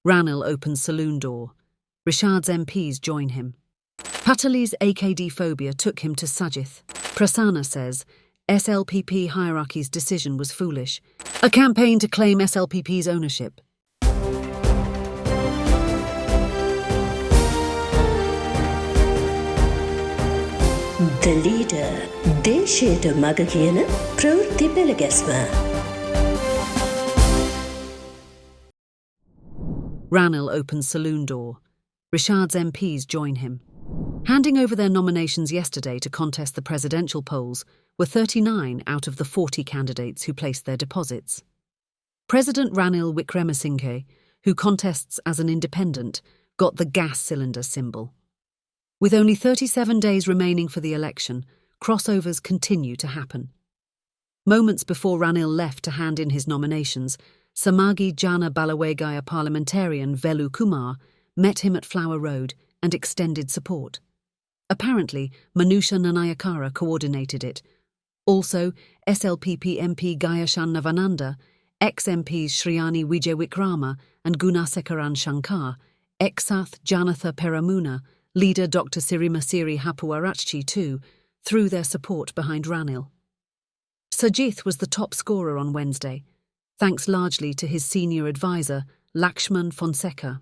Ranil opens saloon door. Rishad's MPs join him. Patali's AKD-phobia took him to Sajith. Prasanna says SLPP hierarchy's decision was foolish. A campaign to claim SLPP's ownership. The leader, දේශයට මග කියන ප්‍රවෘත්ති පෙළගැස්ම. Ranil opens saloon door. Rishad's MPs join him. Handing over their nominations yesterday to contest the presidential polls were 39 out of the 40 candidates who placed their deposits. President Ranil Wickremesinghe, who contests as an independent, got the gas cylinder symbol. With only 37 days remaining for the election, crossovers continue to happen. Moments before Ranil left to hand in his nominations, Samagi Jana Balawegaya parliamentarian Velu Kumar met him at Flower Road and extended support. Apparently, Manusha Nanayakara coordinated it. Also, SLPP MP Gayashan Navananda, ex-MPs Shriyani Wijewikrama and Gunasekaran Shankar, ex-Sath Janatha Peramuna, leader Dr. Sirimasiri Hapuarachchi too, threw their support behind Ranil. Sajith was the top scorer on Wednesday, thanks largely to his senior advisor, Lakshman Fonseca.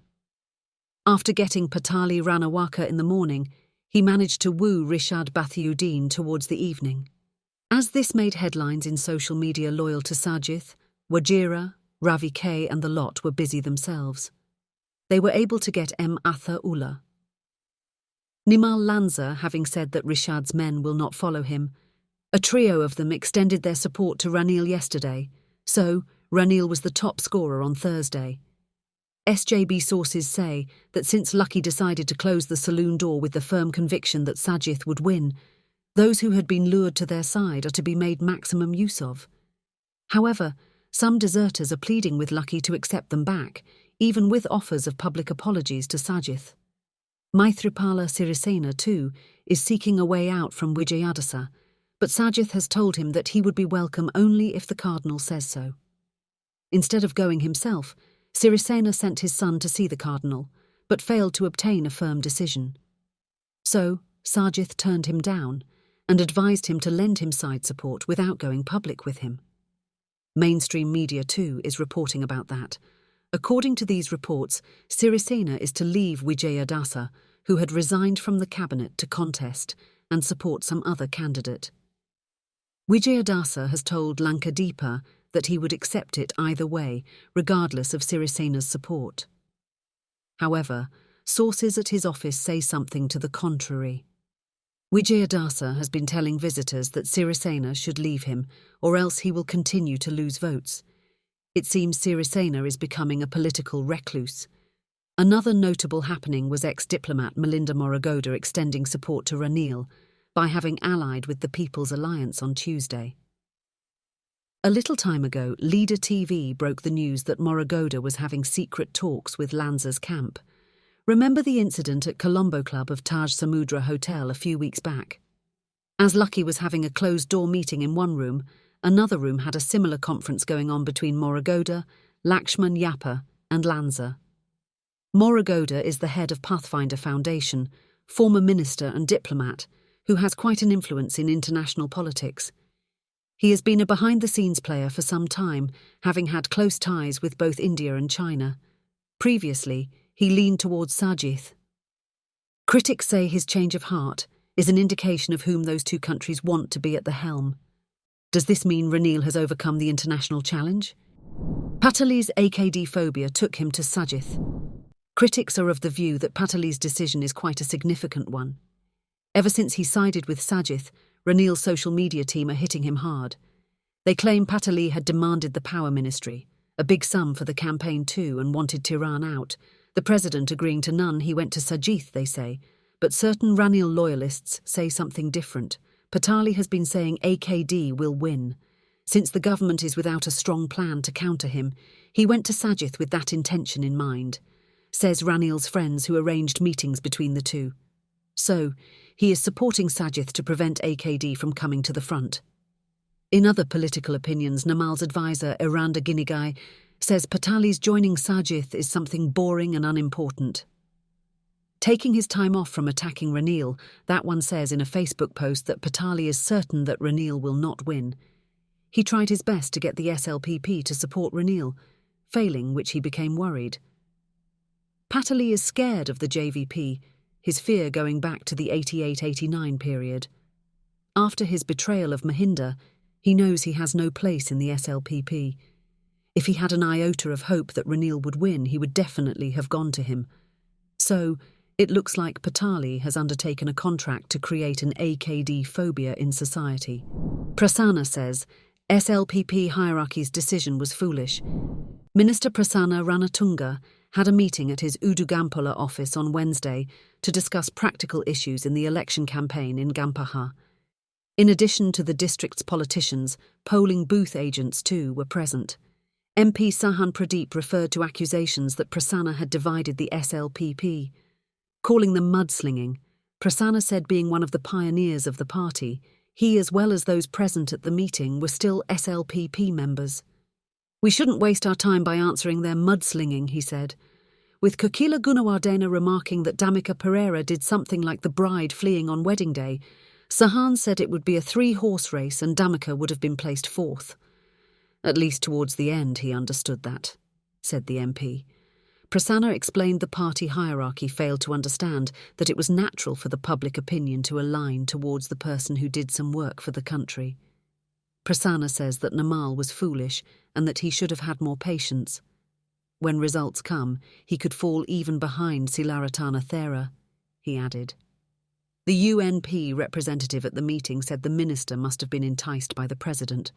After getting Patali Ranawaka in the morning, he managed to woo Rishad Bathiuddin towards the evening. As this made headlines in social media loyal to Sajith, Wajira, Ravi K and the lot were busy themselves. They were able to get M. Atha Ullah. Nimal Lanza having said that Rishad's men will not follow him. A trio of them extended their support to Ranil yesterday, so Ranil was the top scorer on Thursday. SJB sources say that since Lucky decided to close the saloon door with the firm conviction that Sajith would win, those who had been lured to their side are to be made maximum use of. However, some deserters are pleading with Lucky to accept them back, even with offers of public apologies to Sajith. Maithripala Sirisena, too, is seeking a way out from Vijayadasa, but Sajith has told him that he would be welcome only if the Cardinal says so. Instead of going himself, Sirisena sent his son to see the Cardinal, but failed to obtain a firm decision. So, Sajith turned him down and advised him to lend him side support without going public with him. Mainstream media, too, is reporting about that. According to these reports, Sirisena is to leave Vijayadasa, who had resigned from the cabinet to contest and support some other candidate. Vijayadasa has told Lanka that he would accept it either way, regardless of Sirisena's support. However, sources at his office say something to the contrary. Vijayadasa has been telling visitors that Sirisena should leave him, or else he will continue to lose votes. It seems Sirisena is becoming a political recluse. Another notable happening was ex-diplomat Melinda Morogoda extending support to Ranil by having allied with the People's Alliance on Tuesday. A little time ago, Leader TV broke the news that Morogoda was having secret talks with Lanza's camp. Remember the incident at Colombo Club of Taj Samudra Hotel a few weeks back? As Lucky was having a closed-door meeting in one room, another room had a similar conference going on between Morogoda, Lakshman Yappa and Lanza. Morogoda is the head of Pathfinder Foundation, former minister and diplomat, who has quite an influence in international politics. He has been a behind-the-scenes player for some time, having had close ties with both India and China. Previously, he leaned towards Sajith. Critics say his change of heart is an indication of whom those two countries want to be at the helm. Does this mean Ranil has overcome the international challenge? Patali's AKD-phobia took him to Sajith. Critics are of the view that Patali's decision is quite a significant one. Ever since he sided with Sajith, Ranil's social media team are hitting him hard. They claim Patali had demanded the power ministry, a big sum for the campaign too, and wanted Tiran out. The president agreeing to none, he went to Sajith, they say, but certain Ranil loyalists say something different. Patali has been saying AKD will win. Since the government is without a strong plan to counter him, he went to Sajith with that intention in mind, says Ranil's friends who arranged meetings between the two. So, he is supporting Sajith to prevent AKD from coming to the front. In other political opinions, Namal's advisor, Iranda Ginigai, says Patali's joining Sajith is something boring and unimportant. Taking his time off from attacking Ranil, that one says in a Facebook post that Patali is certain that Ranil will not win. He tried his best to get the SLPP to support Ranil, failing which he became worried. Patali is scared of the JVP, his fear going back to the 88-89 period. After his betrayal of Mahinda, he knows he has no place in the SLPP. If he had an iota of hope that Ranil would win, he would definitely have gone to him. So, it looks like Patali has undertaken a contract to create an AKD-phobia in society. Prasanna says SLPP hierarchy's decision was foolish. Minister Prasanna Ranatunga had a meeting at his Udugampola office on Wednesday to discuss practical issues in the election campaign in Gampaha. In addition to the district's politicians, polling booth agents too were present. MP Sahan Pradeep referred to accusations that Prasanna had divided the SLPP. Calling them mudslinging, Prasanna said being one of the pioneers of the party, he as well as those present at the meeting were still SLPP members. We shouldn't waste our time by answering their mudslinging, he said. With Kokila Gunawardena remarking that Damika Pereira did something like the bride fleeing on wedding day, Sahan said it would be a 3-horse race and Damika would have been placed 4th. At least towards the end he understood that, said the MP. Prasanna explained the party hierarchy failed to understand that it was natural for the public opinion to align towards the person who did some work for the country. Prasanna says that Namal was foolish and that he should have had more patience. When results come, he could fall even behind Silaratana Thera, he added. The UNP representative at the meeting said the minister must have been enticed by the president.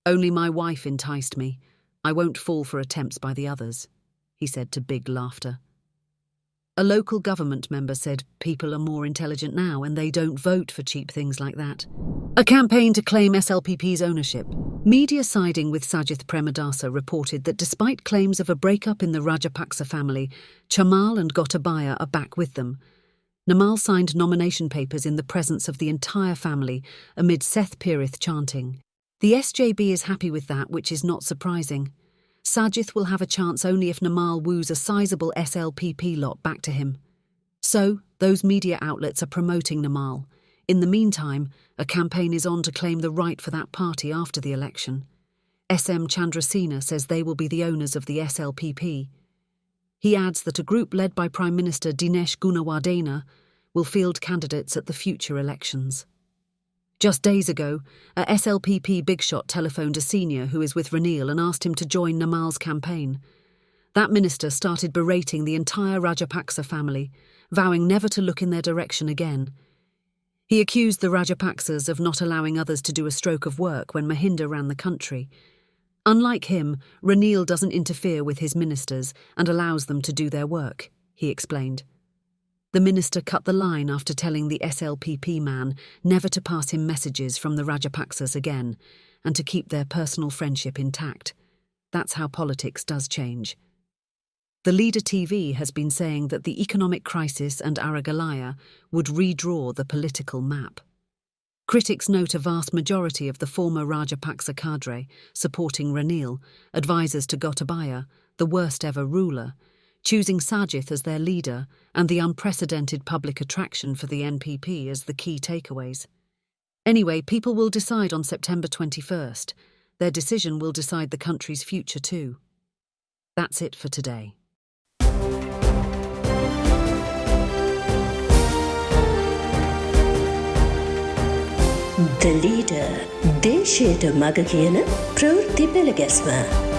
Only my wife enticed me. I won't fall for attempts by the others, he said to big laughter. A local government member said people are more intelligent now and they don't vote for cheap things like that. A campaign to claim SLPP's ownership. Media siding with Sajith Premadasa reported that despite claims of a breakup in the Rajapaksa family, Chamal and Gotabaya are back with them. Namal signed nomination papers in the presence of the entire family amid Seth Pirith chanting. The SJB is happy with that, which is not surprising. Sajith will have a chance only if Namal woos a sizable SLPP lot back to him. So, those media outlets are promoting Namal. In the meantime, a campaign is on to claim the right for that party after the election. SM Chandrasena says they will be the owners of the SLPP. He adds that a group led by Prime Minister Dinesh Gunawardena will field candidates at the future elections. Just days ago, a SLPP big shot telephoned a senior who is with Ranil and asked him to join Namal's campaign. That minister started berating the entire Rajapaksa family, vowing never to look in their direction again. He accused the Rajapaksas of not allowing others to do a stroke of work when Mahinda ran the country. Unlike him, Ranil doesn't interfere with his ministers and allows them to do their work, he explained. The minister cut the line after telling the SLPP man never to pass him messages from the Rajapaksas again and to keep their personal friendship intact. That's how politics does change. The Leader TV has been saying that the economic crisis and Aragalaya would redraw the political map. Critics note a vast majority of the former Rajapaksa cadre supporting Ranil, advisors to Gotabaya, the worst ever ruler, choosing Sajith as their leader and the unprecedented public attraction for the NPP as the key takeaways. Anyway, people will decide on September 21st. Their decision will decide the country's future too. That's it for today. The Leader දේශයට මග කියන ප්‍රවෘත්ති පෙළගැස්ම